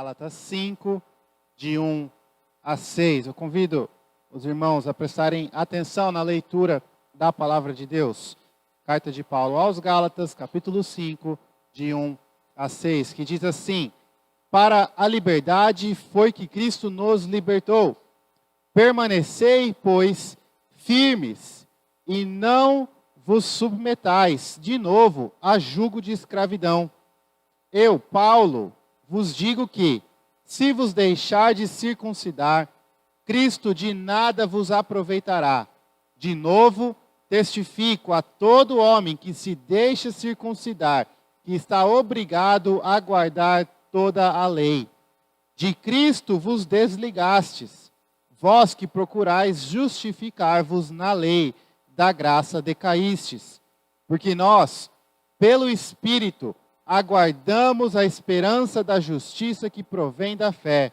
Gálatas 5, de 1 a 6. Eu convido os irmãos a prestarem atenção na leitura da palavra de Deus. Carta de Paulo aos Gálatas, capítulo 5, de 1 a 6, que diz assim: Para a liberdade foi que Cristo nos libertou. Permanecei, pois, firmes, e não vos submetais de novo a jugo de escravidão. Eu, Paulo, vos digo que, se vos deixardes circuncidar, Cristo de nada vos aproveitará. De novo, testifico a todo homem que se deixa circuncidar, que está obrigado a guardar toda a lei. De Cristo vos desligastes, vós que procurais justificar-vos na lei, da graça decaístes. Porque nós, pelo Espírito, aguardamos a esperança da justiça que provém da fé.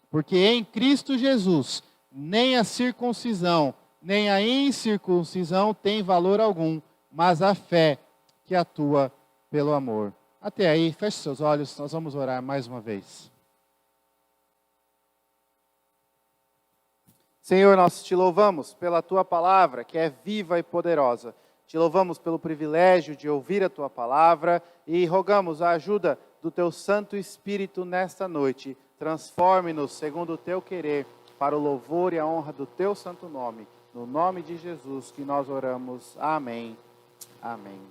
Porque em Cristo Jesus, nem a circuncisão, nem a incircuncisão tem valor algum, mas a fé que atua pelo amor. Até aí, feche seus olhos, nós vamos orar mais uma vez. Senhor, nós te louvamos pela tua palavra, que é viva e poderosa. Te louvamos pelo privilégio de ouvir a tua palavra e rogamos a ajuda do teu Santo Espírito nesta noite. Transforme-nos segundo o teu querer, para o louvor e a honra do teu santo nome. No nome de Jesus que nós oramos. Amém. Amém.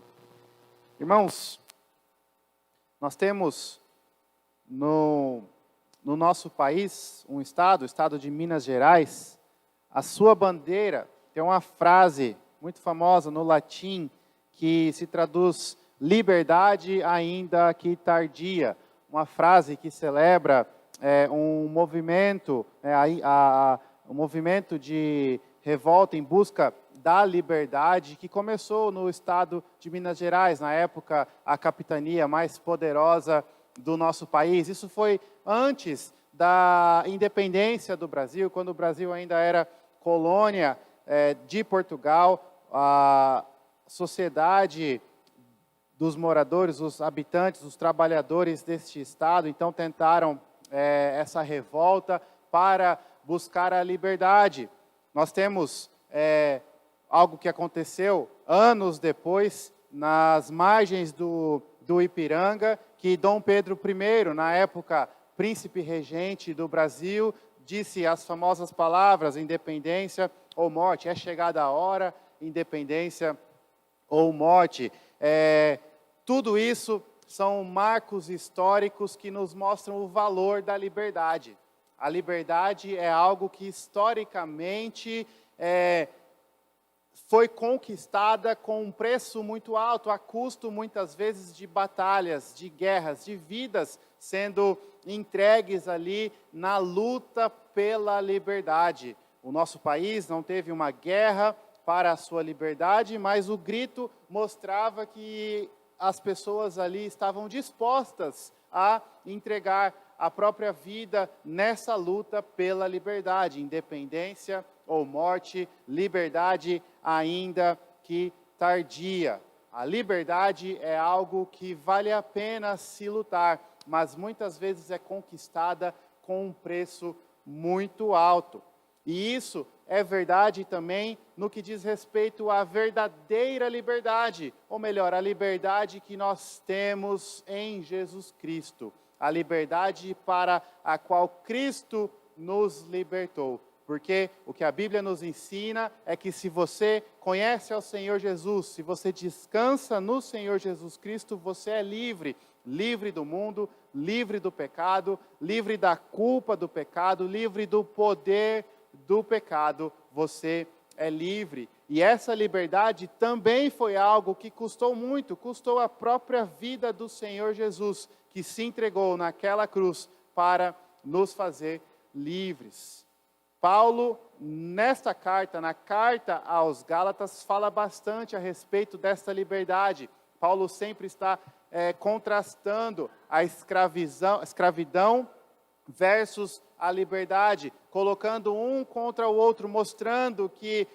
Irmãos, nós temos no nosso país um estado, o estado de Minas Gerais. A sua bandeira tem uma frase muito famosa no latim que se traduz liberdade ainda que tardia. Uma frase que celebra um movimento, um movimento de revolta em busca da liberdade que começou no estado de Minas Gerais, na época a capitania mais poderosa do nosso país. Isso foi antes da independência do Brasil, quando o Brasil ainda era colônia de Portugal. A sociedade dos moradores, os habitantes, os trabalhadores deste estado, então tentaram essa revolta para buscar a liberdade. Nós temos algo que aconteceu anos depois, nas margens do Ipiranga, que Dom Pedro I, na época príncipe regente do Brasil, disse as famosas palavras: independência ou morte. É chegada a hora, independência ou morte. Tudo isso são marcos históricos que nos mostram o valor da liberdade. A liberdade é algo que historicamente foi conquistada com um preço muito alto, a custo muitas vezes de batalhas, de guerras, de vidas sendo entregues ali na luta pela liberdade. O nosso país não teve uma guerra para a sua liberdade, mas o grito mostrava que as pessoas ali estavam dispostas a entregar a própria vida nessa luta pela liberdade, independência ou morte, liberdade ainda que tardia. A liberdade é algo que vale a pena se lutar, mas muitas vezes é conquistada com um preço muito alto. E isso é verdade também no que diz respeito à verdadeira liberdade, ou melhor, a liberdade que nós temos em Jesus Cristo, a liberdade para a qual Cristo nos libertou. Porque o que a Bíblia nos ensina é que se você conhece ao Senhor Jesus, se você descansa no Senhor Jesus Cristo, você é livre. Livre do mundo, livre do pecado, livre da culpa do pecado, livre do poder do pecado. Você é livre. E essa liberdade também foi algo que custou muito, custou a própria vida do Senhor Jesus, que se entregou naquela cruz para nos fazer livres. Paulo, nesta carta, na carta aos Gálatas, fala bastante a respeito dessa liberdade. Paulo sempre está contrastando a escravidão versus a liberdade, colocando um contra o outro, mostrando que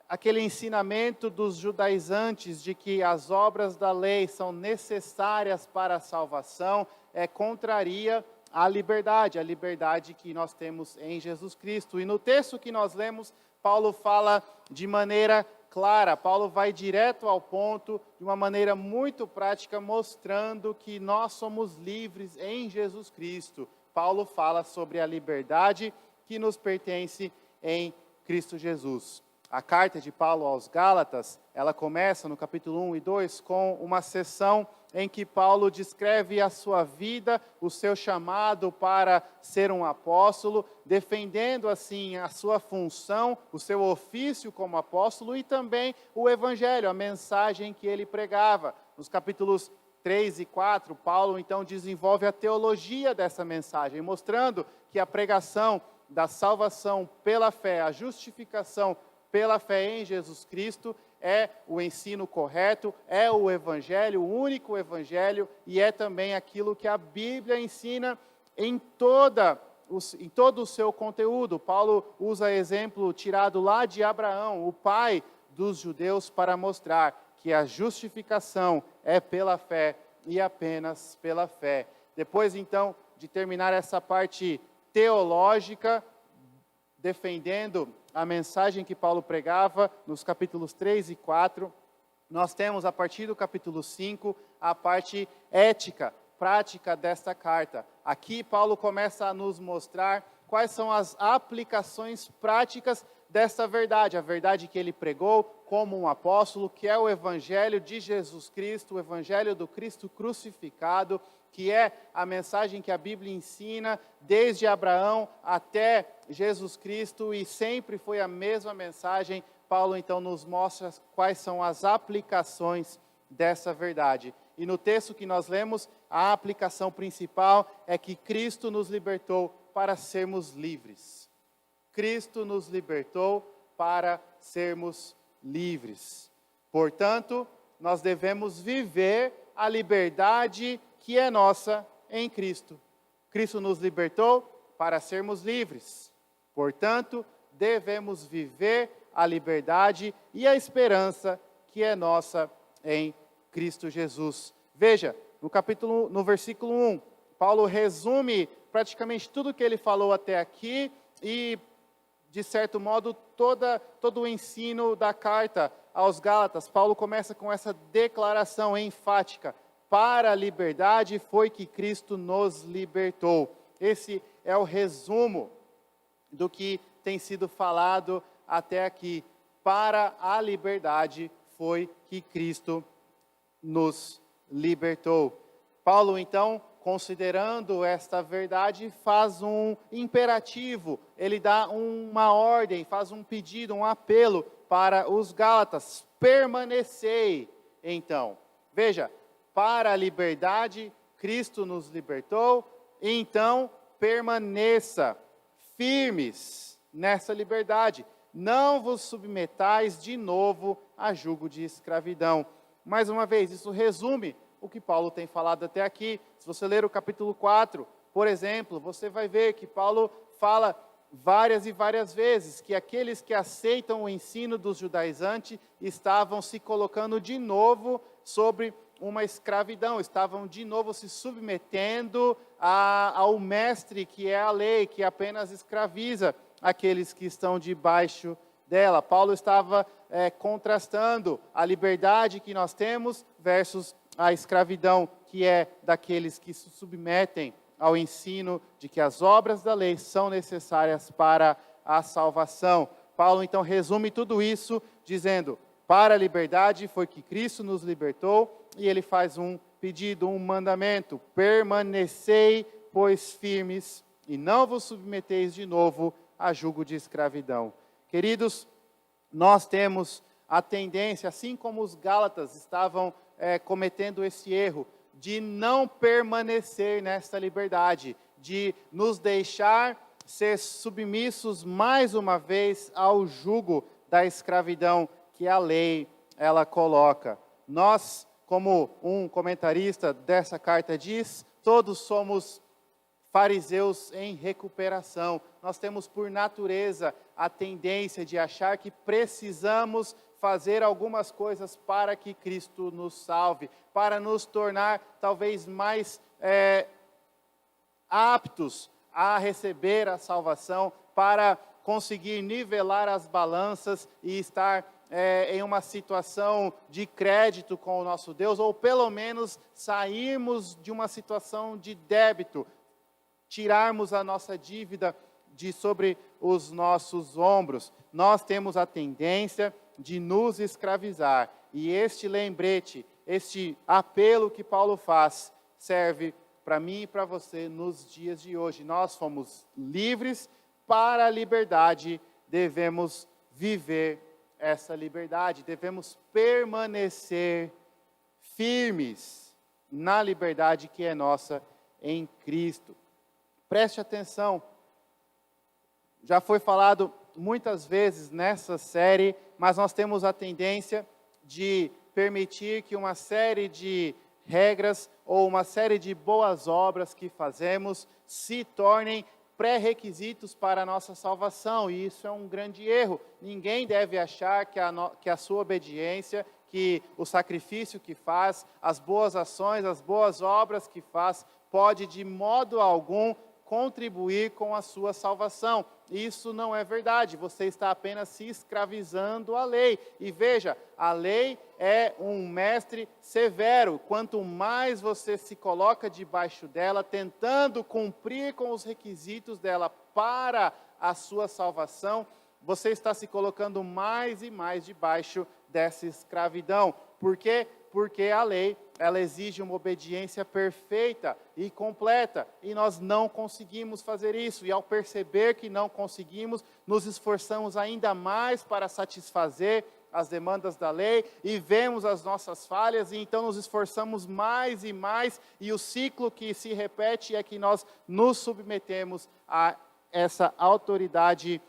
aquele ensinamento dos judaizantes de que as obras da lei são necessárias para a salvação, contraria a liberdade que nós temos em Jesus Cristo. E no texto que nós lemos, Paulo fala de maneira clara, Paulo vai direto ao ponto, de uma maneira muito prática, mostrando que nós somos livres em Jesus Cristo. Paulo fala sobre a liberdade que nos pertence em Cristo Jesus. A carta de Paulo aos Gálatas, ela começa no capítulo 1 e 2 com uma sessão em que Paulo descreve a sua vida, o seu chamado para ser um apóstolo, defendendo assim a sua função, o seu ofício como apóstolo e também o evangelho, a mensagem que ele pregava. Nos capítulos 3 e 4, Paulo então desenvolve a teologia dessa mensagem, mostrando que a pregação da salvação pela fé, a justificação pela fé em Jesus Cristo, é o ensino correto, é o evangelho, o único evangelho, e é também aquilo que a Bíblia ensina em todo o seu conteúdo. Paulo usa exemplo tirado lá de Abraão, o pai dos judeus, para mostrar que a justificação é pela fé e apenas pela fé. Depois, então, de terminar essa parte teológica, defendendo a mensagem que Paulo pregava nos capítulos 3 e 4, nós temos a partir do capítulo 5 a parte ética, prática desta carta. Aqui Paulo começa a nos mostrar quais são as aplicações práticas desta verdade, a verdade que ele pregou como um apóstolo, que é o evangelho de Jesus Cristo, o evangelho do Cristo crucificado, que é a mensagem que a Bíblia ensina desde Abraão até Jesus Cristo, e sempre foi a mesma mensagem. Paulo então nos mostra quais são as aplicações dessa verdade. E no texto que nós lemos, a aplicação principal é que Cristo nos libertou para sermos livres. Cristo nos libertou para sermos livres. Portanto, nós devemos viver a liberdade que é nossa em Cristo. Cristo nos libertou para sermos livres. Portanto, devemos viver a liberdade e a esperança que é nossa em Cristo Jesus. Veja, no versículo 1, Paulo resume praticamente tudo o que ele falou até aqui e, de certo modo, todo o ensino da carta aos Gálatas. Paulo começa com essa declaração enfática: para a liberdade foi que Cristo nos libertou. Esse é o resumo do que tem sido falado até aqui. Para a liberdade foi que Cristo nos libertou. Paulo, então, considerando esta verdade, faz um imperativo, ele dá uma ordem, faz um pedido, um apelo para os Gálatas: permanecei, então. Veja, para a liberdade, Cristo nos libertou, então permaneça firmes nessa liberdade. Não vos submetais de novo a jugo de escravidão. Mais uma vez, isso resume o que Paulo tem falado até aqui. Se você ler o capítulo 4, por exemplo, você vai ver que Paulo fala várias e várias vezes que aqueles que aceitam o ensino dos judaizantes estavam se colocando de novo sobre uma escravidão, estavam de novo se submetendo ao mestre que é a lei, que apenas escraviza aqueles que estão debaixo dela. Paulo estava contrastando a liberdade que nós temos versus a escravidão que é daqueles que se submetem ao ensino de que as obras da lei são necessárias para a salvação. Paulo então resume tudo isso dizendo: para a liberdade foi que Cristo nos libertou, e ele faz um pedido, um mandamento: permanecei, pois, firmes, e não vos submeteis de novo a jugo de escravidão. Queridos, nós temos a tendência, assim como os Gálatas estavam cometendo esse erro, de não permanecer nesta liberdade, de nos deixar ser submissos mais uma vez ao jugo da escravidão que a lei ela coloca. Nós, como um comentarista dessa carta diz, todos somos fariseus em recuperação. Nós temos por natureza a tendência de achar que precisamos fazer algumas coisas para que Cristo nos salve, para nos tornar talvez mais aptos a receber a salvação, para conseguir nivelar as balanças e estar em uma situação de crédito com o nosso Deus, ou pelo menos sairmos de uma situação de débito, tirarmos a nossa dívida de sobre os nossos ombros. Nós temos a tendência de nos escravizar, e este lembrete, este apelo que Paulo faz, serve para mim e para você nos dias de hoje. Nós fomos livres para a liberdade, devemos viver essa liberdade, devemos permanecer firmes na liberdade que é nossa em Cristo. Preste atenção, já foi falado muitas vezes nessa série, mas nós temos a tendência de permitir que uma série de regras ou uma série de boas obras que fazemos se tornem pré-requisitos para a nossa salvação, e isso é um grande erro. Ninguém deve achar que a sua obediência, que o sacrifício que faz, as boas ações, as boas obras que faz, pode de modo algum contribuir com a sua salvação. Isso não é verdade, você está apenas se escravizando à lei. E veja, a lei é um mestre severo. Quanto mais você se coloca debaixo dela, tentando cumprir com os requisitos dela para a sua salvação, você está se colocando mais e mais debaixo dessa escravidão. Por quê? Porque a lei, ela exige uma obediência perfeita e completa, e nós não conseguimos fazer isso, e ao perceber que não conseguimos, nos esforçamos ainda mais para satisfazer as demandas da lei, e vemos as nossas falhas, e então nos esforçamos mais e mais, e o ciclo que se repete é que nós nos submetemos a essa autoridade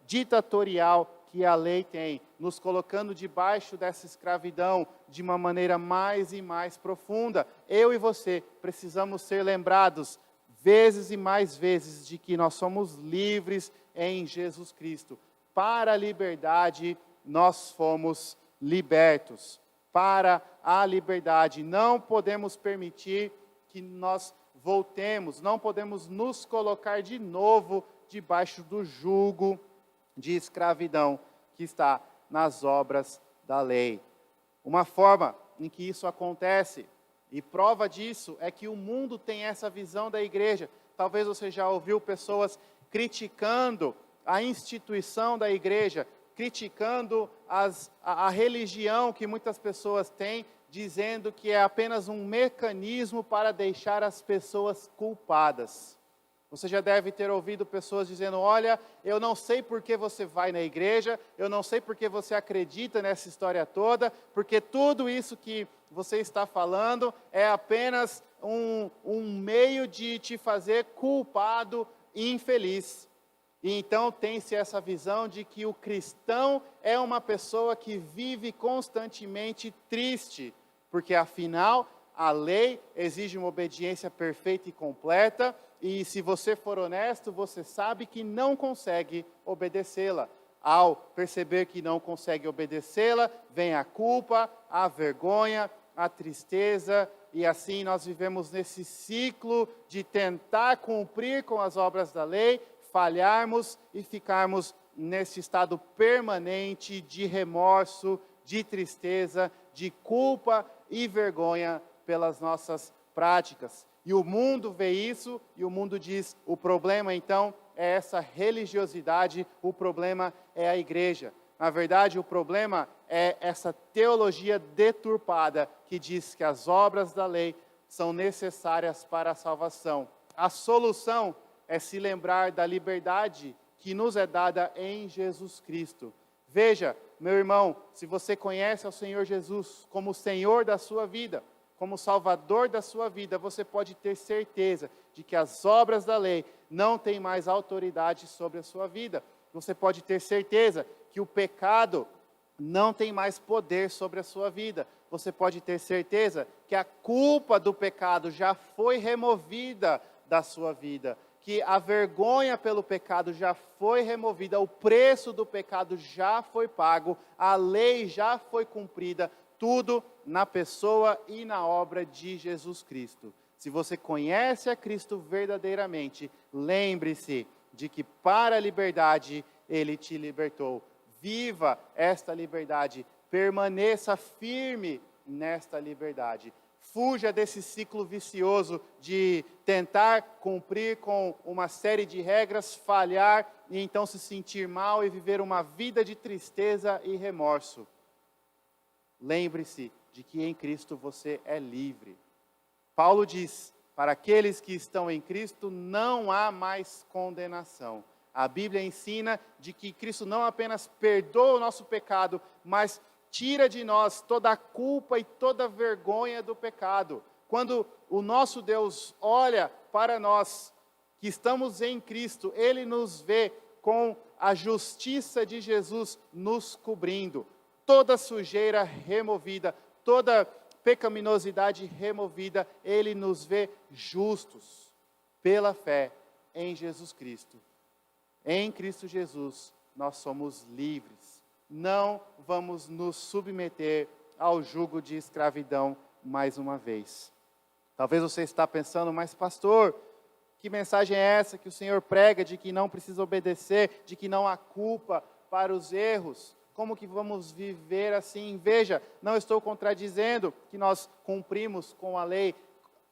ditatorial que a lei tem, nos colocando debaixo dessa escravidão de uma maneira mais e mais profunda. Eu e você precisamos ser lembrados vezes e mais vezes de que nós somos livres em Jesus Cristo. Para a liberdade nós fomos libertos. Para a liberdade não podemos permitir que nós voltemos, não podemos nos colocar de novo debaixo do jugo de escravidão que está nas obras da lei. Uma forma em que isso acontece, e prova disso, é que o mundo tem essa visão da igreja. Talvez você já ouviu pessoas criticando a instituição da igreja, criticando a religião que muitas pessoas têm, dizendo que é apenas um mecanismo para deixar as pessoas culpadas. Você já deve ter ouvido pessoas dizendo: olha, eu não sei por que você vai na igreja, eu não sei por que você acredita nessa história toda, porque tudo isso que você está falando é apenas um meio de te fazer culpado e infeliz. E então tem-se essa visão de que o cristão é uma pessoa que vive constantemente triste, porque afinal a lei exige uma obediência perfeita e completa, e se você for honesto, você sabe que não consegue obedecê-la. Ao perceber que não consegue obedecê-la, vem a culpa, a vergonha, a tristeza, e assim nós vivemos nesse ciclo de tentar cumprir com as obras da lei, falharmos e ficarmos nesse estado permanente de remorso, de tristeza, de culpa e vergonha pelas nossas práticas. E o mundo vê isso, e o mundo diz: o problema então é essa religiosidade, o problema é a igreja. Na verdade, o problema é essa teologia deturpada que diz que as obras da lei são necessárias para a salvação. A solução é se lembrar da liberdade que nos é dada em Jesus Cristo. Veja, meu irmão, se você conhece ao Senhor Jesus como o Senhor da sua vida, como Salvador da sua vida, você pode ter certeza de que as obras da lei não têm mais autoridade sobre a sua vida. Você pode ter certeza que o pecado não tem mais poder sobre a sua vida. Você pode ter certeza que a culpa do pecado já foi removida da sua vida, que a vergonha pelo pecado já foi removida, o preço do pecado já foi pago, a lei já foi cumprida, tudo na pessoa e na obra de Jesus Cristo. Se você conhece a Cristo verdadeiramente, lembre-se de que para a liberdade Ele te libertou. Viva esta liberdade, permaneça firme nesta liberdade. Fuja desse ciclo vicioso de tentar cumprir com uma série de regras, falhar e então se sentir mal e viver uma vida de tristeza e remorso. Lembre-se de que em Cristo você é livre. Paulo diz, para aqueles que estão em Cristo não há mais condenação. A Bíblia ensina de que Cristo não apenas perdoa o nosso pecado, mas tira de nós toda a culpa e toda a vergonha do pecado. Quando o nosso Deus olha para nós, que estamos em Cristo, Ele nos vê com a justiça de Jesus nos cobrindo. Toda sujeira removida, toda pecaminosidade removida, Ele nos vê justos pela fé em Jesus Cristo. Em Cristo Jesus, nós somos livres. Não vamos nos submeter ao jugo de escravidão mais uma vez. Talvez você está pensando, mas pastor, que mensagem é essa que o Senhor prega de que não precisa obedecer, de que não há culpa para os erros? Como que vamos viver assim? Veja, não estou contradizendo que nós cumprimos com a lei,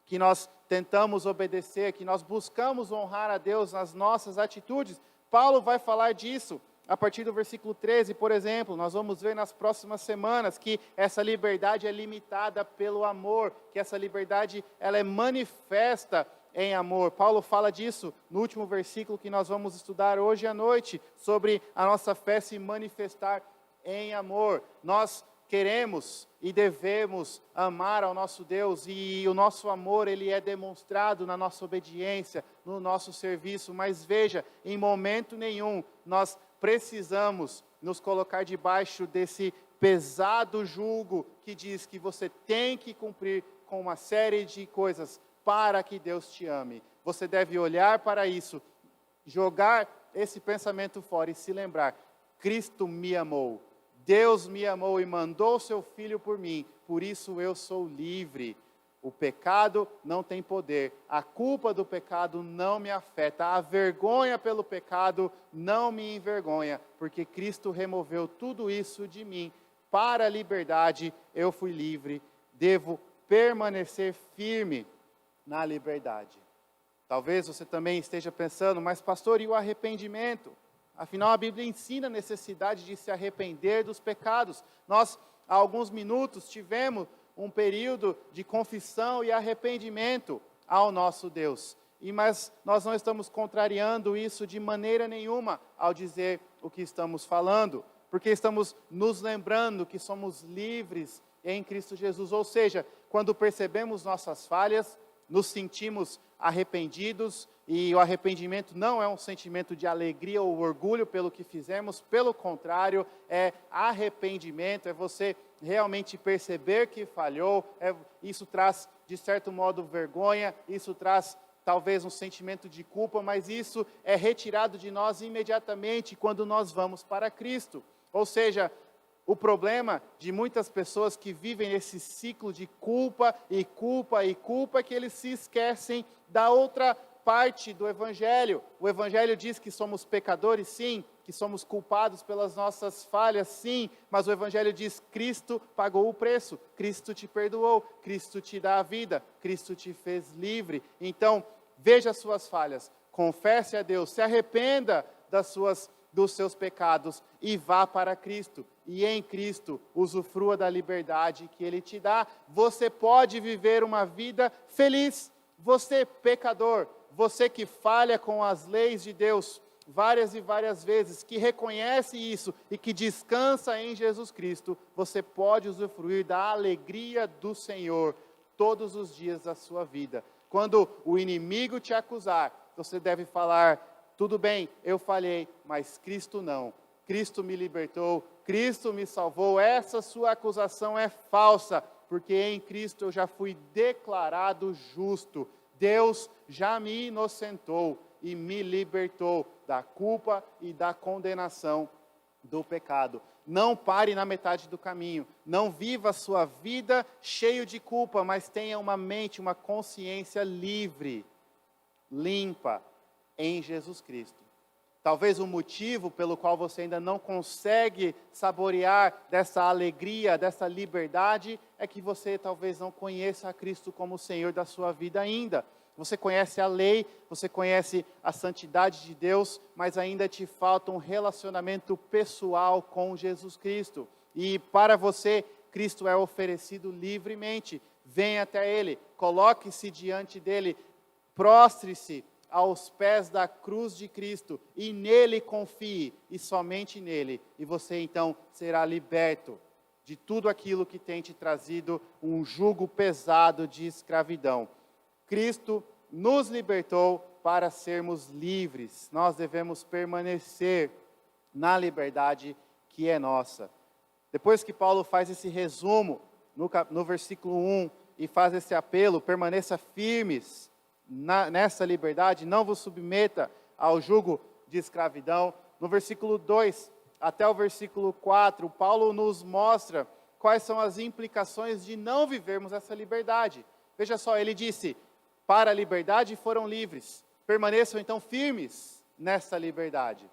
que nós tentamos obedecer, que nós buscamos honrar a Deus nas nossas atitudes. Paulo vai falar disso a partir do versículo 13, por exemplo. Nós vamos ver nas próximas semanas que essa liberdade é limitada pelo amor, que essa liberdade ela é manifesta em amor. Paulo fala disso no último versículo que nós vamos estudar hoje à noite, sobre a nossa fé se manifestar em amor. Nós queremos e devemos amar ao nosso Deus, e o nosso amor ele é demonstrado na nossa obediência, no nosso serviço, mas veja, em momento nenhum nós precisamos nos colocar debaixo desse pesado jugo que diz que você tem que cumprir com uma série de coisas para que Deus te ame. Você deve olhar para isso, jogar esse pensamento fora e se lembrar: Cristo me amou, Deus me amou e mandou seu Filho por mim, por isso eu sou livre. O pecado não tem poder, a culpa do pecado não me afeta, a vergonha pelo pecado não me envergonha, porque Cristo removeu tudo isso de mim. Para a liberdade eu fui livre, devo permanecer firme na liberdade. Talvez você também esteja pensando, mas pastor, e o arrependimento? Afinal, a Bíblia ensina a necessidade de se arrepender dos pecados. Nós, há alguns minutos, tivemos um período de confissão e arrependimento ao nosso Deus. Mas nós não estamos contrariando isso de maneira nenhuma ao dizer o que estamos falando, porque estamos nos lembrando que somos livres em Cristo Jesus. Ou seja, quando percebemos nossas falhas, nos sentimos arrependidos, e o arrependimento não é um sentimento de alegria ou orgulho pelo que fizemos, pelo contrário, é arrependimento, é você realmente perceber que falhou, isso traz, de certo modo, vergonha, isso traz talvez um sentimento de culpa, mas isso é retirado de nós imediatamente quando nós vamos para Cristo. Ou seja, o problema de muitas pessoas que vivem esse ciclo de culpa e culpa e culpa é que eles se esquecem da outra parte do Evangelho. O Evangelho diz que somos pecadores, sim, que somos culpados pelas nossas falhas, sim, mas o Evangelho diz: Cristo pagou o preço, Cristo te perdoou, Cristo te dá a vida, Cristo te fez livre. Então, veja as suas falhas, confesse a Deus, se arrependa dos seus pecados e vá para Cristo. E em Cristo, usufrua da liberdade que Ele te dá. Você pode viver uma vida feliz. Você, pecador, você que falha com as leis de Deus várias e várias vezes, que reconhece isso e que descansa em Jesus Cristo, você pode usufruir da alegria do Senhor todos os dias da sua vida. Quando o inimigo te acusar, você deve falar: tudo bem, eu falhei, mas Cristo não. Cristo me libertou, Cristo me salvou. Essa sua acusação é falsa, porque em Cristo eu já fui declarado justo. Deus já me inocentou e me libertou da culpa e da condenação do pecado. Não pare na metade do caminho. Não viva a sua vida cheio de culpa, mas tenha uma mente, uma consciência livre, limpa, em Jesus Cristo. Talvez o motivo pelo qual você ainda não consegue saborear dessa alegria, dessa liberdade, é que você talvez não conheça a Cristo como Senhor da sua vida ainda. Você conhece a lei, você conhece a santidade de Deus, mas ainda te falta um relacionamento pessoal com Jesus Cristo. E para você, Cristo é oferecido livremente. Venha até Ele, coloque-se diante dEle, prostre-se aos pés da cruz de Cristo e nele confie, e somente nele. E você então será liberto de tudo aquilo que tem te trazido um jugo pesado de escravidão. Cristo nos libertou para sermos livres. Nós devemos permanecer na liberdade que é nossa. Depois que Paulo faz esse resumo no versículo 1 e faz esse apelo, permaneça firmes nessa liberdade, não vos submeta ao jugo de escravidão. No versículo 2 até o versículo 4, Paulo nos mostra quais são as implicações de não vivermos essa liberdade. Veja só, ele disse, para a liberdade foram livres, permaneçam então firmes nessa liberdade.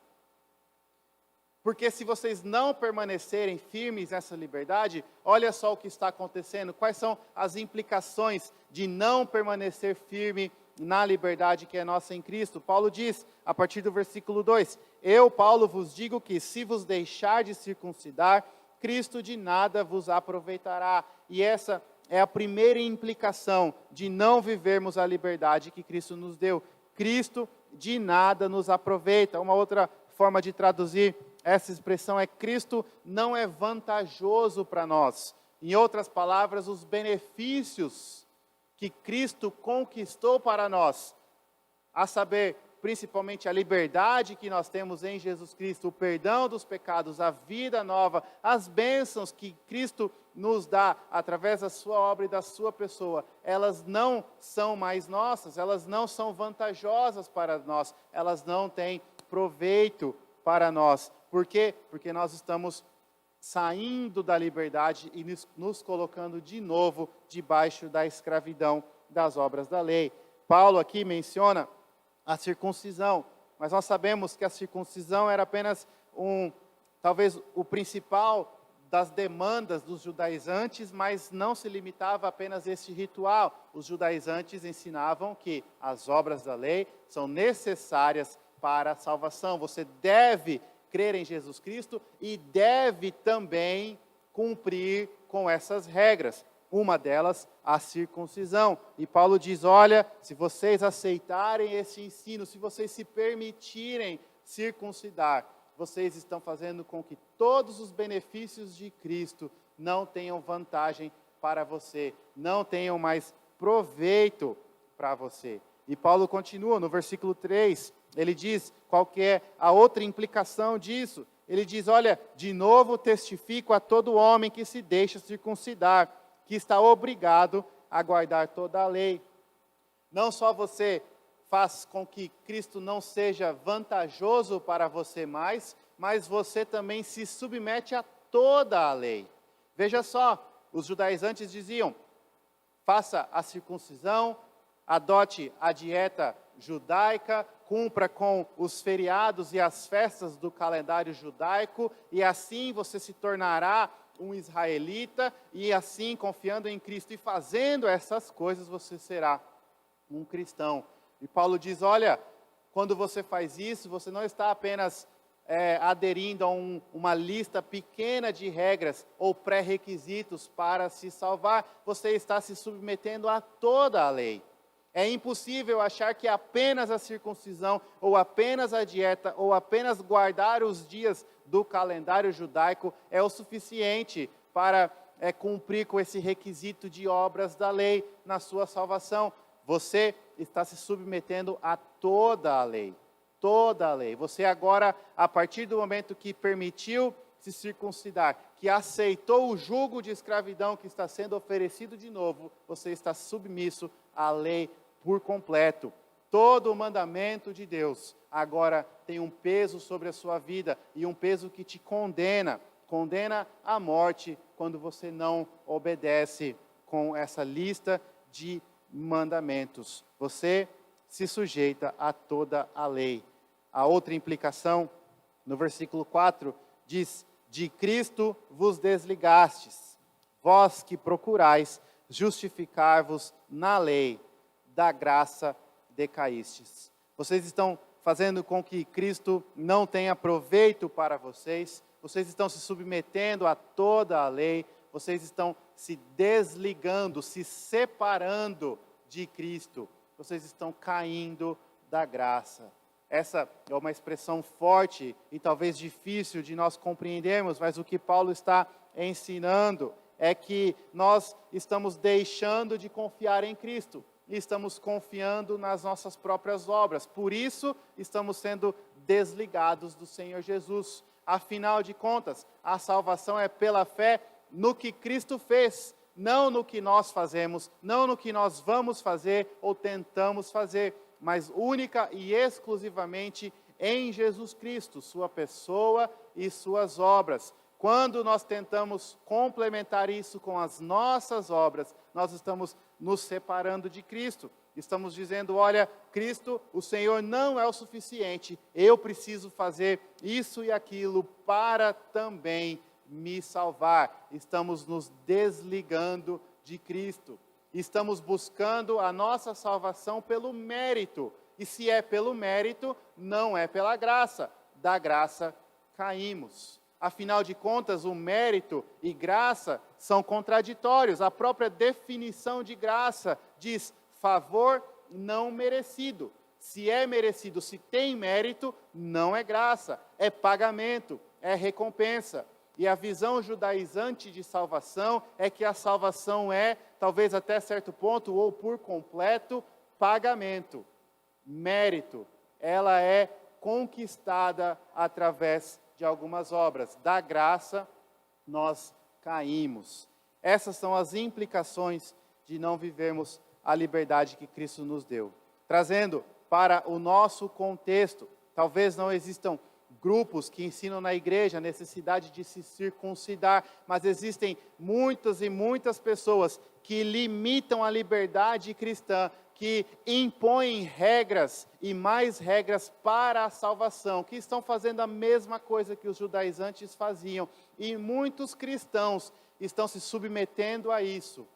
Porque se vocês não permanecerem firmes nessa liberdade, olha só o que está acontecendo, quais são as implicações de não permanecer firme na liberdade que é nossa em Cristo. Paulo diz, a partir do versículo 2, eu, Paulo, vos digo que se vos deixar de circuncidar, Cristo de nada vos aproveitará. E essa é a primeira implicação de não vivermos a liberdade que Cristo nos deu. Cristo de nada nos aproveita. Uma outra forma de traduzir essa expressão é Cristo não é vantajoso para nós. Em outras palavras, os benefícios que Cristo conquistou para nós, a saber, principalmente a liberdade que nós temos em Jesus Cristo, o perdão dos pecados, a vida nova, as bênçãos que Cristo nos dá através da sua obra e da sua pessoa, elas não são mais nossas, elas não são vantajosas para nós, elas não têm proveito para nós. Por quê? Porque nós estamos saindo da liberdade e nos colocando de novo debaixo da escravidão das obras da lei. Paulo aqui menciona a circuncisão, mas nós sabemos que a circuncisão era apenas talvez o principal das demandas dos judaizantes, mas não se limitava apenas a esse ritual. Os judaizantes ensinavam que as obras da lei são necessárias para a salvação. Você deve crer em Jesus Cristo e deve também cumprir com essas regras. Uma delas, a circuncisão. E Paulo diz, olha, se vocês aceitarem esse ensino, se vocês se permitirem circuncidar, vocês estão fazendo com que todos os benefícios de Cristo não tenham vantagem para você, não tenham mais proveito para você. E Paulo continua no versículo 3, ele diz qual que é a outra implicação disso. Ele diz, olha, de novo testifico a todo homem que se deixa circuncidar, que está obrigado a guardar toda a lei. Não só você faz com que Cristo não seja vantajoso para você mais, mas você também se submete a toda a lei. Veja só, os judaizantes diziam, faça a circuncisão, adote a dieta judaica, cumpra com os feriados e as festas do calendário judaico, e assim você se tornará um israelita, e assim, confiando em Cristo e fazendo essas coisas, você será um cristão. E Paulo diz, olha, quando você faz isso, você não está apenas aderindo a uma lista pequena de regras ou pré-requisitos para se salvar, você está se submetendo a toda a lei. É impossível achar que apenas a circuncisão, ou apenas a dieta, ou apenas guardar os dias do calendário judaico é o suficiente para cumprir com esse requisito de obras da lei na sua salvação. Você está se submetendo a toda a lei. Toda a lei. Você agora, a partir do momento que permitiu se circuncidar, que aceitou o jugo de escravidão que está sendo oferecido de novo, você está submisso à lei por completo. todo o mandamento de Deus agora tem um peso sobre a sua vida e um peso que te condena à morte quando você não obedece com essa lista de mandamentos. Você se sujeita a toda a lei. A outra implicação, no versículo 4, diz: de Cristo vos desligastes, vós que procurais justificar-vos na lei, da graça decaístes. Vocês estão fazendo com que Cristo não tenha proveito para vocês, vocês estão se submetendo a toda a lei, vocês estão se desligando, se separando de Cristo, vocês estão caindo da graça. Essa é uma expressão forte e talvez difícil de nós compreendermos, mas o que Paulo está ensinando é que nós estamos deixando de confiar em Cristo e estamos confiando nas nossas próprias obras. Por isso, estamos sendo desligados do Senhor Jesus. Afinal de contas, a salvação é pela fé no que Cristo fez, não no que nós fazemos, não no que nós vamos fazer ou tentamos fazer, mas única e exclusivamente em Jesus Cristo, sua pessoa e suas obras. Quando nós tentamos complementar isso com as nossas obras, nós estamos nos separando de Cristo. Estamos dizendo, olha, Cristo, o Senhor não é o suficiente, eu preciso fazer isso e aquilo para também me salvar. Estamos nos desligando de Cristo. Estamos buscando a nossa salvação pelo mérito. E se é pelo mérito, não é pela graça. Da graça caímos. Afinal de contas, o mérito e graça são contraditórios. A própria definição de graça diz favor não merecido. Se é merecido, se tem mérito, não é graça, é pagamento, é recompensa. E a visão judaizante de salvação é que a salvação é, talvez até certo ponto, ou por completo, pagamento, mérito. Ela é conquistada através de algumas obras. Da graça, nós caímos. Essas são as implicações de não vivermos a liberdade que Cristo nos deu. Trazendo para o nosso contexto, talvez não existam grupos que ensinam na igreja a necessidade de se circuncidar, mas existem muitas e muitas pessoas que limitam a liberdade cristã, que impõem regras e mais regras para a salvação, que estão fazendo a mesma coisa que os judaizantes faziam, e muitos cristãos estão se submetendo a isso,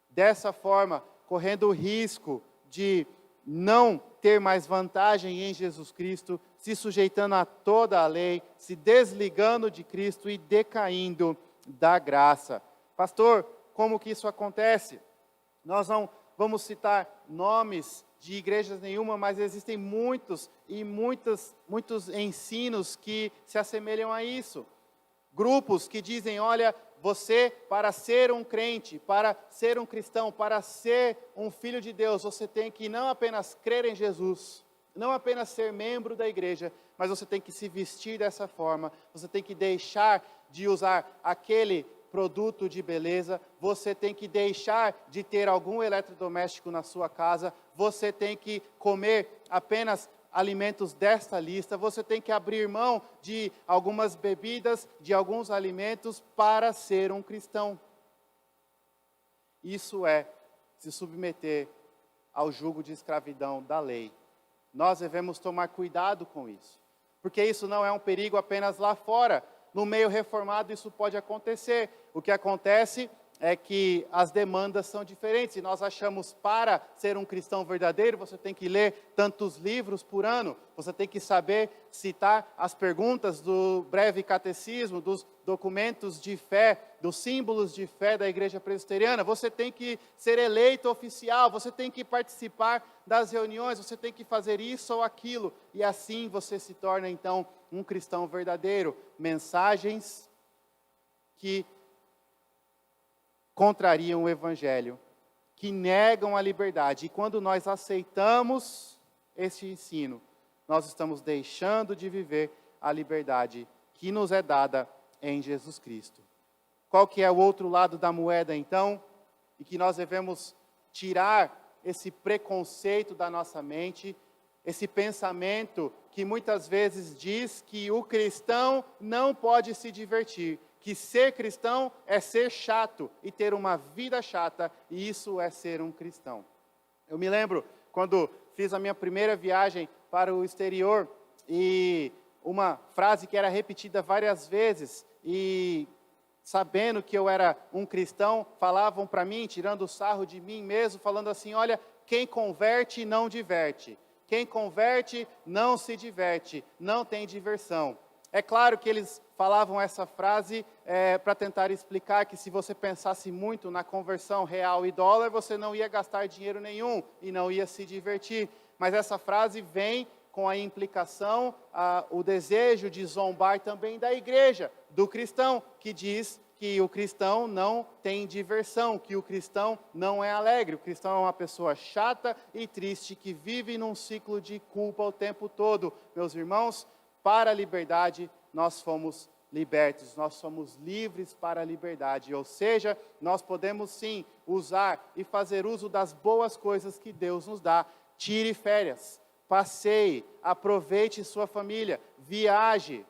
dessa forma, correndo o risco de não ter mais vantagem em Jesus Cristo, se sujeitando a toda a lei, se desligando de Cristo e decaindo da graça. Pastor, como que isso acontece? Nós não vamos citar nomes de igrejas nenhuma, mas existem muitos ensinos que se assemelham a isso. Grupos que dizem, olha, você, para ser um crente, para ser um cristão, para ser um filho de Deus, você tem que não apenas crer em Jesus, não apenas ser membro da igreja, mas você tem que se vestir dessa forma, você tem que deixar de usar aquele produto de beleza, você tem que deixar de ter algum eletrodoméstico na sua casa, você tem que comer apenas alimentos desta lista, você tem que abrir mão de algumas bebidas, de alguns alimentos para ser um cristão. Isso é se submeter ao jugo de escravidão da lei. Nós devemos tomar cuidado com isso, porque isso não é um perigo apenas lá fora. No meio reformado isso pode acontecer. O que acontece é que as demandas são diferentes. E nós achamos, para ser um cristão verdadeiro, você tem que ler tantos livros por ano, você tem que saber citar as perguntas do breve catecismo, dos documentos de fé, dos símbolos de fé da igreja presbiteriana, você tem que ser eleito oficial, você tem que participar das reuniões, você tem que fazer isso ou aquilo, e assim você se torna então um cristão verdadeiro. Mensagens que contrariam o Evangelho, que negam a liberdade. E quando nós aceitamos este ensino, nós estamos deixando de viver a liberdade que nos é dada em Jesus Cristo. Qual que é o outro lado da moeda, então? E que nós devemos tirar esse preconceito da nossa mente, esse pensamento que muitas vezes diz que o cristão não pode se divertir, que ser cristão é ser chato e ter uma vida chata, e isso é ser um cristão. Eu me lembro quando fiz a minha primeira viagem para o exterior, e uma frase que era repetida várias vezes, e sabendo que eu era um cristão, falavam para mim, tirando sarro de mim mesmo, falando assim: olha, quem converte não diverte. Quem converte não se diverte, não tem diversão. É claro que eles falavam essa frase para tentar explicar que se você pensasse muito na conversão real e dólar, você não ia gastar dinheiro nenhum e não ia se divertir. Mas essa frase vem com a implicação, o desejo de zombar também da igreja, do cristão, que diz que o cristão não tem diversão, que o cristão não é alegre. O cristão é uma pessoa chata e triste, que vive num ciclo de culpa o tempo todo. Meus irmãos, para a liberdade nós fomos libertos, nós somos livres para a liberdade. Ou seja, nós podemos sim usar e fazer uso das boas coisas que Deus nos dá. Tire férias, passeie, aproveite sua família, viaje.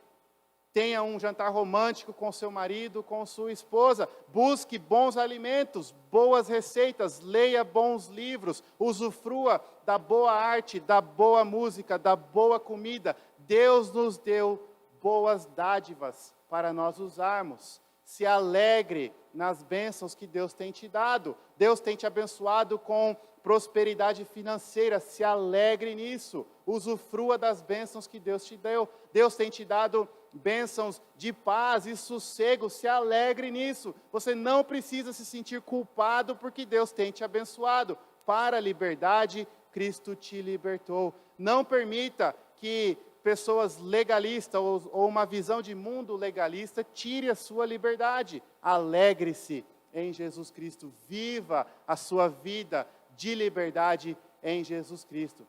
Tenha um jantar romântico com seu marido, com sua esposa. Busque bons alimentos, boas receitas, leia bons livros, usufrua da boa arte, da boa música, da boa comida. Deus nos deu boas dádivas para nós usarmos. Se alegre nas bênçãos que Deus tem te dado. Deus tem te abençoado com prosperidade financeira, se alegre nisso. Usufrua das bênçãos que Deus te deu. Deus tem te dado bênçãos de paz e sossego, se alegre nisso. Você não precisa se sentir culpado porque Deus tem te abençoado. Para a liberdade, Cristo te libertou. Não permita que pessoas legalistas ou uma visão de mundo legalista tire a sua liberdade. Alegre-se em Jesus Cristo. Viva a sua vida de liberdade em Jesus Cristo.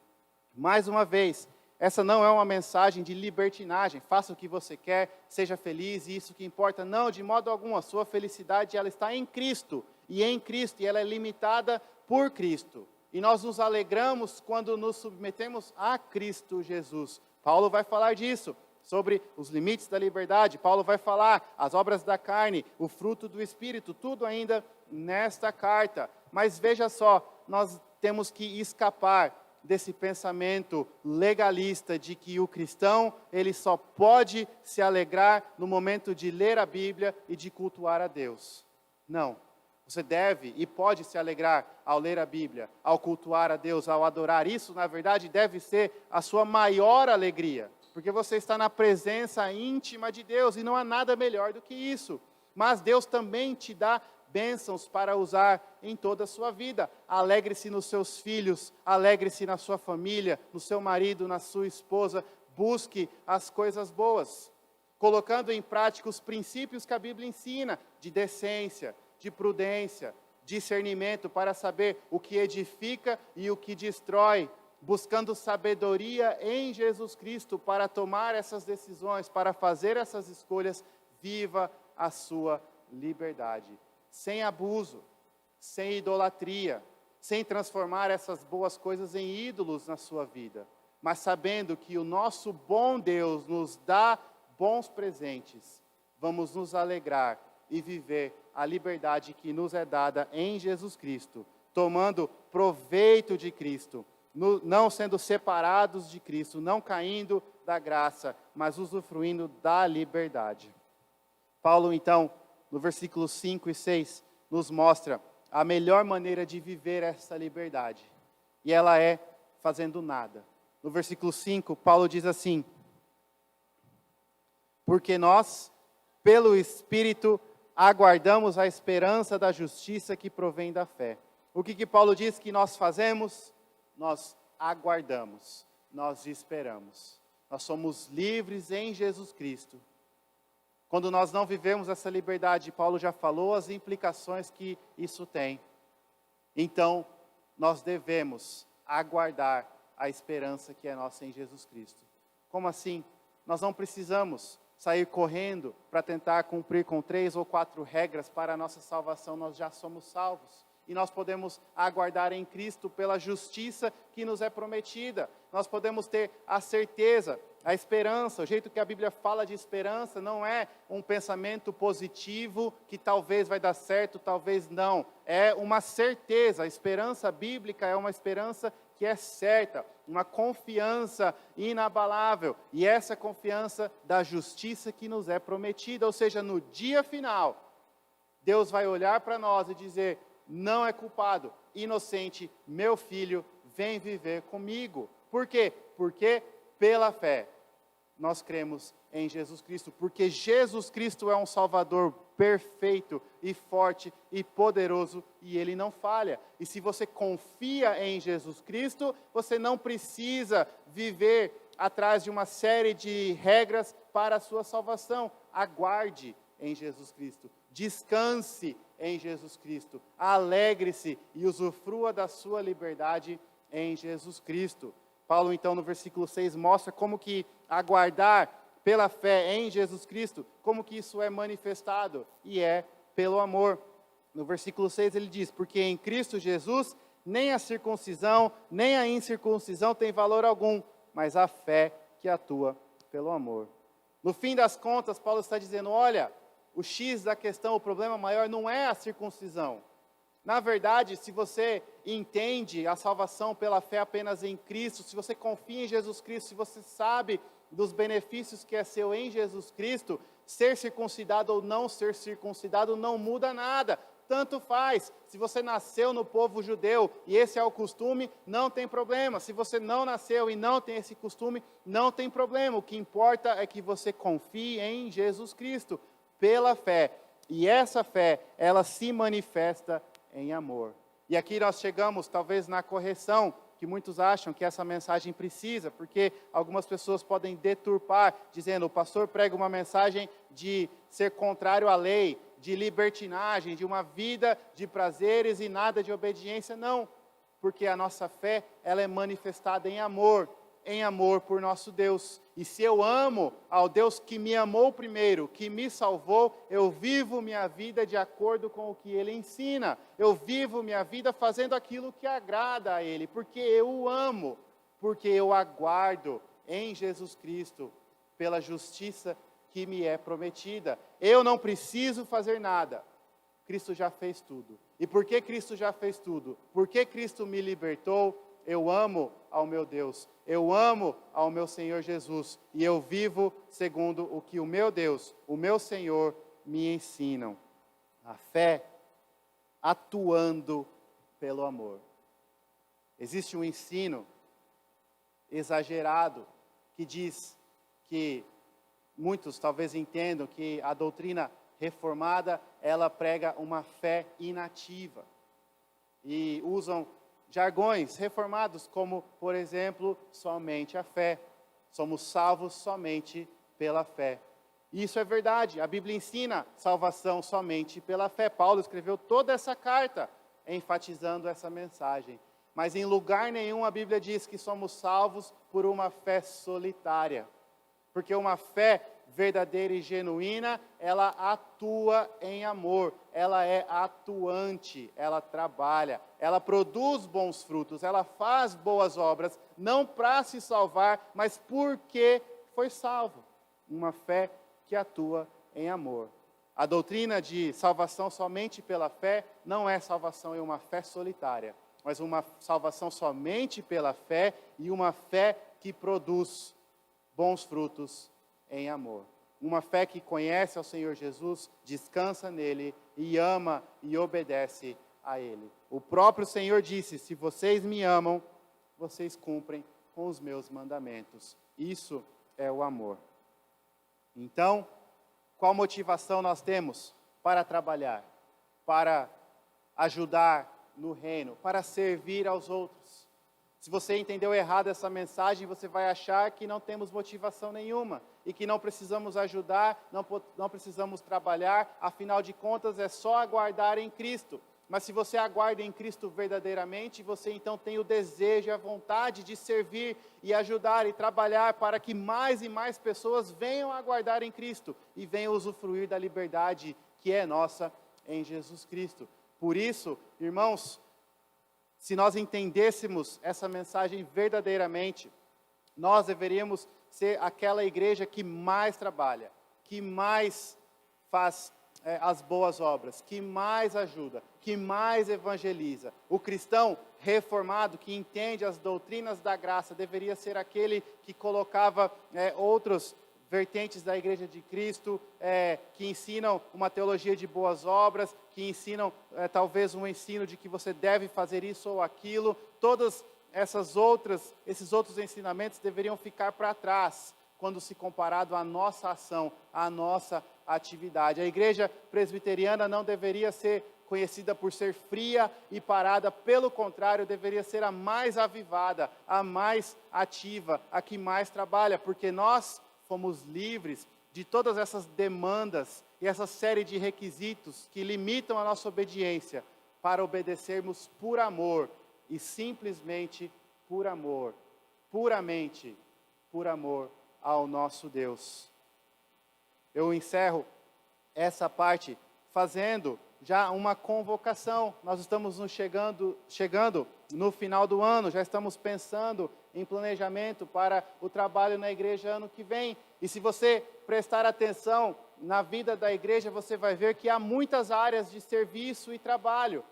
Mais uma vez, essa não é uma mensagem de libertinagem, faça o que você quer, seja feliz, e isso que importa. Não, de modo algum, a sua felicidade ela está em Cristo, e ela é limitada por Cristo. E nós nos alegramos quando nos submetemos a Cristo Jesus. Paulo vai falar disso, sobre os limites da liberdade. Paulo vai falar as obras da carne, o fruto do Espírito, tudo ainda nesta carta. Mas veja só, nós temos que escapar desse pensamento legalista de que o cristão, ele só pode se alegrar no momento de ler a Bíblia e de cultuar a Deus. Não. Você deve e pode se alegrar ao ler a Bíblia, ao cultuar a Deus, ao adorar. Isso, na verdade, deve ser a sua maior alegria, porque você está na presença íntima de Deus e não há nada melhor do que isso. Mas Deus também te dá bênçãos para usar em toda a sua vida. Alegre-se nos seus filhos, alegre-se na sua família, no seu marido, na sua esposa. Busque as coisas boas, colocando em prática os princípios que a Bíblia ensina, de decência, de prudência, discernimento para saber o que edifica e o que destrói, buscando sabedoria em Jesus Cristo para tomar essas decisões, para fazer essas escolhas. Viva a sua liberdade. Sem abuso, sem idolatria, sem transformar essas boas coisas em ídolos na sua vida, mas sabendo que o nosso bom Deus nos dá bons presentes, vamos nos alegrar e viver a liberdade que nos é dada em Jesus Cristo, tomando proveito de Cristo, não sendo separados de Cristo, não caindo da graça, mas usufruindo da liberdade. Paulo, então, no versículos 5 e 6, nos mostra a melhor maneira de viver essa liberdade. E ela é fazendo nada. No versículo 5, Paulo diz assim: porque nós, pelo Espírito, aguardamos a esperança da justiça que provém da fé. O que Paulo diz que nós fazemos? Nós aguardamos, nós esperamos. Nós somos livres em Jesus Cristo. Quando nós não vivemos essa liberdade, Paulo já falou as implicações que isso tem. Então, nós devemos aguardar a esperança que é nossa em Jesus Cristo. Como assim? Nós não precisamos sair correndo para tentar cumprir com 3 ou 4 regras para a nossa salvação, nós já somos salvos. e nós podemos aguardar em Cristo pela justiça que nos é prometida. Nós podemos ter a certeza, a esperança. O jeito que a Bíblia fala de esperança não é um pensamento positivo que talvez vai dar certo, talvez não. É uma certeza. A esperança bíblica é uma esperança que é certa, uma confiança inabalável. E essa confiança da justiça que nos é prometida, ou seja, no dia final, Deus vai olhar para nós e dizer: não é culpado, inocente, meu filho, vem viver comigo. Por quê? Porque pela fé nós cremos em Jesus Cristo, porque Jesus Cristo é um Salvador perfeito e forte e poderoso, e Ele não falha. E se você confia em Jesus Cristo, você não precisa viver atrás de uma série de regras para a sua salvação. Aguarde em Jesus Cristo, descanse em Jesus Cristo, alegre-se e usufrua da sua liberdade em Jesus Cristo. Paulo, então, no versículo 6, mostra como que aguardar pela fé em Jesus Cristo, como que isso é manifestado, e é pelo amor. No versículo 6 ele diz: porque em Cristo Jesus, nem a circuncisão, nem a incircuncisão tem valor algum, mas a fé que atua pelo amor. No fim das contas, Paulo está dizendo: olha, o X da questão, o problema maior não é a circuncisão. Na verdade, se você entende a salvação pela fé apenas em Cristo, se você confia em Jesus Cristo, se você sabe dos benefícios que é seu em Jesus Cristo, ser circuncidado ou não ser circuncidado não muda nada, tanto faz. Se você nasceu no povo judeu e esse é o costume, não tem problema. Se você não nasceu e não tem esse costume, não tem problema. O que importa é que você confie em Jesus Cristo pela fé. E essa fé, ela se manifesta em amor. E aqui nós chegamos, talvez, na correção que muitos acham que essa mensagem precisa, porque algumas pessoas podem deturpar, dizendo: o pastor prega uma mensagem de ser contrário à lei, de libertinagem, de uma vida de prazeres e nada de obediência. Não, porque a nossa fé, ela é manifestada em amor por nosso Deus. E se eu amo ao Deus que me amou primeiro, que me salvou, eu vivo minha vida de acordo com o que Ele ensina. Eu vivo minha vida fazendo aquilo que agrada a Ele, porque eu o amo, porque eu aguardo em Jesus Cristo pela justiça que me é prometida. Eu não preciso fazer nada. Cristo já fez tudo. E por que Cristo já fez tudo? Porque Cristo me libertou. Eu amo ao meu Deus, eu amo ao meu Senhor Jesus, e eu vivo segundo o que o meu Deus, o meu Senhor, me ensinam. A fé atuando pelo amor. Existe um ensino exagerado que diz que muitos talvez entendam que a doutrina reformada, ela prega uma fé inativa, e usam jargões reformados, como, por exemplo, somente a fé. Somos salvos somente pela fé. Isso é verdade, a Bíblia ensina salvação somente pela fé. Paulo escreveu toda essa carta enfatizando essa mensagem. Mas em lugar nenhum a Bíblia diz que somos salvos por uma fé solitária. Porque uma fé verdadeira e genuína, ela atua em amor, ela é atuante, ela trabalha, ela produz bons frutos, ela faz boas obras, não para se salvar, mas porque foi salvo. Uma fé que atua em amor. A doutrina de salvação somente pela fé não é salvação em uma fé solitária, mas uma salvação somente pela fé e uma fé que produz bons frutos em amor. Uma fé que conhece ao Senhor Jesus, descansa nele e ama e obedece a Ele. O próprio Senhor disse: se vocês me amam, vocês cumprem com os meus mandamentos. Isso é o amor. Então, qual motivação nós temos para trabalhar, para ajudar no reino, para servir aos outros? Se você entendeu errado essa mensagem, você vai achar que não temos motivação nenhuma e que não precisamos ajudar, não precisamos trabalhar, afinal de contas é só aguardar em Cristo. Mas se você aguarda em Cristo verdadeiramente, você então tem o desejo e a vontade de servir e ajudar e trabalhar para que mais e mais pessoas venham aguardar em Cristo e venham usufruir da liberdade que é nossa em Jesus Cristo. Por isso, irmãos, se nós entendêssemos essa mensagem verdadeiramente, nós deveríamos ser aquela igreja que mais trabalha, que mais faz as boas obras, que mais ajuda, que mais evangeliza. O cristão reformado, que entende as doutrinas da graça, deveria ser aquele que colocava outros vertentes da Igreja de Cristo, que ensinam uma teologia de boas obras, que ensinam talvez um ensino de que você deve fazer isso ou aquilo. Todos esses outros ensinamentos deveriam ficar para trás, quando se comparado à nossa ação, à nossa atividade. A igreja presbiteriana não deveria ser conhecida por ser fria e parada, pelo contrário, deveria ser a mais avivada, a mais ativa, a que mais trabalha, porque nós fomos livres de todas essas demandas e essa série de requisitos que limitam a nossa obediência, para obedecermos por amor e simplesmente por amor, puramente por amor ao nosso Deus. Eu encerro essa parte fazendo já uma convocação. Nós estamos chegando no final do ano, já estamos pensando em planejamento para o trabalho na igreja ano que vem. E se você prestar atenção na vida da igreja, você vai ver que há muitas áreas de serviço e trabalho.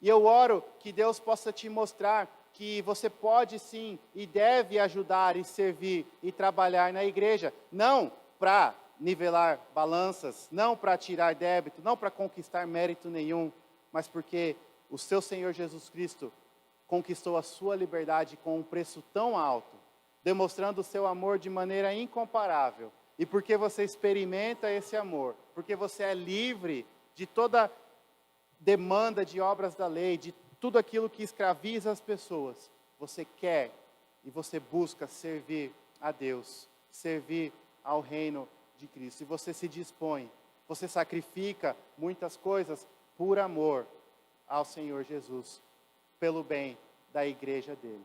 E eu oro que Deus possa te mostrar que você pode sim e deve ajudar e servir e trabalhar na igreja, não para nivelar balanças, não para tirar débito, não para conquistar mérito nenhum, mas porque o seu Senhor Jesus Cristo conquistou a sua liberdade com um preço tão alto, demonstrando o seu amor de maneira incomparável. E porque você experimenta esse amor, porque você é livre de toda demanda de obras da lei, de tudo aquilo que escraviza as pessoas, você quer e você busca servir a Deus, servir ao reino de Cristo. E você se dispõe, você sacrifica muitas coisas por amor ao Senhor Jesus, pelo bem da igreja dele.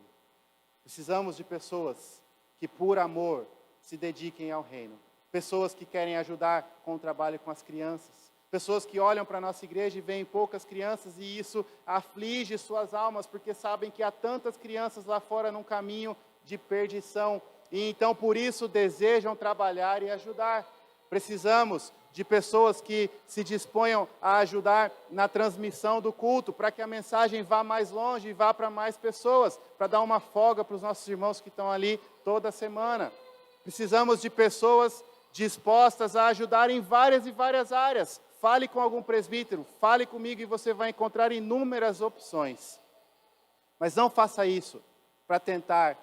Precisamos de pessoas que por amor se dediquem ao reino. Pessoas que querem ajudar com o trabalho com as crianças. Pessoas que olham para a nossa igreja e veem poucas crianças e isso aflige suas almas, porque sabem que há tantas crianças lá fora num caminho de perdição. E então por isso desejam trabalhar e ajudar. Precisamos de pessoas que se disponham a ajudar na transmissão do culto, para que a mensagem vá mais longe e vá para mais pessoas, para dar uma folga para os nossos irmãos que estão ali toda semana. Precisamos de pessoas dispostas a ajudar em várias e várias áreas. Fale com algum presbítero, fale comigo e você vai encontrar inúmeras opções. Mas não faça isso para tentar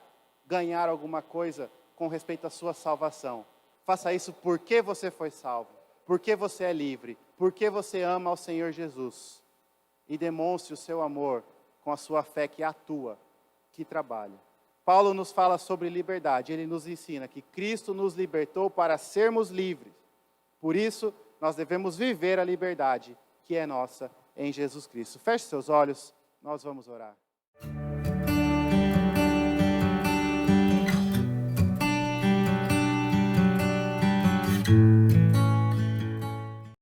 ganhar alguma coisa com respeito à sua salvação. Faça isso porque você foi salvo, porque você é livre, porque você ama ao Senhor Jesus. E demonstre o seu amor com a sua fé que atua, que trabalha. Paulo nos fala sobre liberdade, ele nos ensina que Cristo nos libertou para sermos livres. Por isso, nós devemos viver a liberdade que é nossa em Jesus Cristo. Feche seus olhos, nós vamos orar.